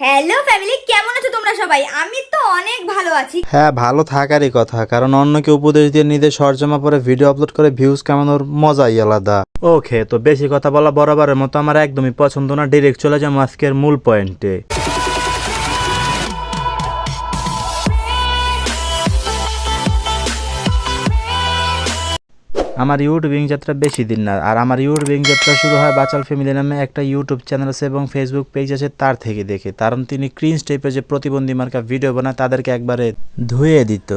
Hello family, কেমন আছো তোমরা সবাই? আমি তো অনেক ভালো আছি। হ্যাঁ, ভালো থাকারই কথা, কারণ অন্যকে উপদেশ দিয়ে নিজে সরজমা পরে ভিডিও আপলোড করে ভিউজ কামানোর মজাই আলাদা। ওকে, তো বেশি কথা বলা বরাবরের মতো আমার একদমই পছন্দ না। ডিরেক্ট চলে যাবো আজকের মূল পয়েন্টে। আমার ইউটিউবিং যাত্রা বেশি দিন না, আর আমার ইউটিউবিং যাত্রা শুরু হয় বাচাল ফ্যামিলি নামে একটা ইউটিউব চ্যানেল আছে এবং ফেসবুক পেজ আছে তার থেকে দেখে। কারণ তিনি ক্রিঞ্জ টাইপের যে প্রতিবন্ধী মার্কা ভিডিও বানায় তাদেরকে একবারে ধুয়ে দিত।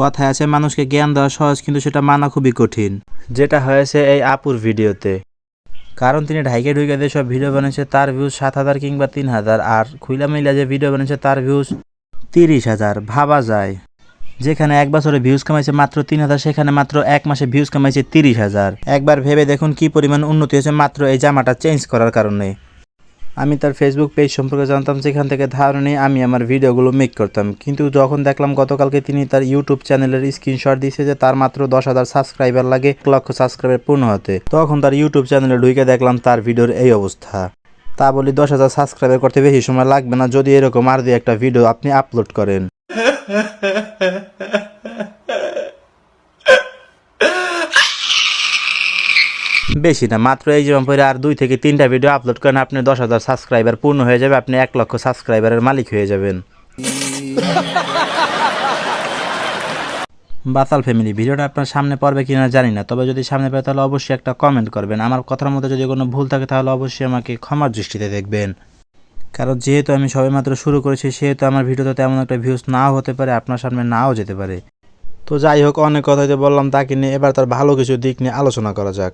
কথায় আছে মানুষকে জ্ঞান দেওয়া সহজ, কিন্তু সেটা মানা খুবই কঠিন, যেটা হয়েছে এই আপুর ভিডিওতে। কারণ তিনি ঢাইকে ঢুকে দিয়ে সব ভিডিও বানিয়েছে, তার ভিউজ 7,000 কিংবা 3,000, আর খুইলা মিলা যে ভিডিও বানিয়েছে তার ভিউজ 30,000। ভাবা যায়, যেখানে এক বছরে ভিউজ কামাইছে মাত্র 3,000, সেখানে মাত্র এক মাসে ভিউজ কামাইছে 30,000। একবার ভেবে দেখুন কি পরিমাণ উন্নতি হয়েছে মাত্র এই জামাটা চেঞ্জ করার কারণে। আমি তার ফেসবুক পেজ সম্পর্কে জানতাম, যেখান থেকে ধারণা নিয়ে আমি আমার ভিডিওগুলো মেক করতাম। কিন্তু যখন দেখলাম গতকালকে তিনি তার ইউটিউব চ্যানেলের স্ক্রিনশট দিয়েছে যে তার মাত্র 10,000 সাবস্ক্রাইবার লাগে 1 লক্ষ সাবস্ক্রাইবার পূর্ণ হতে, তখন তার ইউটিউব চ্যানেলে ঢুকে দেখলাম তার ভিডিওর এই অবস্থা। তা বলি 10,000 সাবস্ক্রাইবার করতে বেশি সময় লাগবে না যদি এরকম আর দুই একটা ভিডিও আপনি আপলোড করেন। বেশি না, মাত্র এই যেমন পরে আর 2 থেকে 3টা ভিডিও আপলোড করেন, আপনি 10,000 সাবস্ক্রাইবার পূর্ণ হয়ে যাবে, আপনি 1 লক্ষ সাবস্ক্রাইবারের মালিক হয়ে যাবেন। বাতাল ফ্যামিলি, ভিডিওটা আপনার সামনে পড়বে কিনা জানি না, তবে যদি সামনে পায় তাহলে অবশ্যই একটা কমেন্ট করবেন। আমার কথার মধ্যে যদি কোনো ভুল থাকে তাহলে অবশ্যই আমাকে ক্ষমার দৃষ্টিতে দেখবেন। কারণ যেহেতু আমি সবেমাত্র শুরু করেছি, সেহেতু আমার ভিডিওতে তেমন একটা ভিউজ নাও হতে পারে, আপনার সামনে নাও যেতে পারে। তো যাই হোক, অনেক কথাই তো বললাম তাকে নিয়ে, এবার তার ভালো কিছু দিক নিয়ে আলোচনা করা যাক।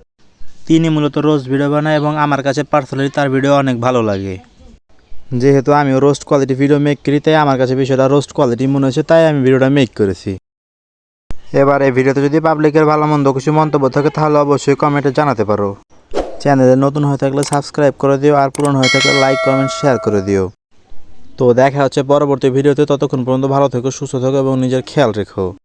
তিনি মূলত রোস্ট ভিডিও বানায় এবং আমার কাছে পার্সোনালি তার ভিডিও অনেক ভালো লাগে। যেহেতু আমিও রোস্ট কোয়ালিটি ভিডিও মেক করি, তাই আমার কাছে বিষয়টা রোস্ট কোয়ালিটি মনে হয়েছে, তাই আমি ভিডিওটা মেক করেছি। এবার এই ভিডিওতে যদি পাবলিকের ভালো মন্দ কিছু মন্তব্য থাকে তাহলে অবশ্যই কমেন্টে জানাতে পারো। চ্যানেলে নতুন হয়ে থাকলে সাবস্ক্রাইব করে দিও, আর পুরনো হয়ে থাকলে লাইক কমেন্ট শেয়ার করে দিও। তো দেখা হচ্ছে পরবর্তী ভিডিওতে, ততক্ষণ পর্যন্ত ভালো থেকো, সুস্থ থেকো এবং নিজের খেয়াল রেখো।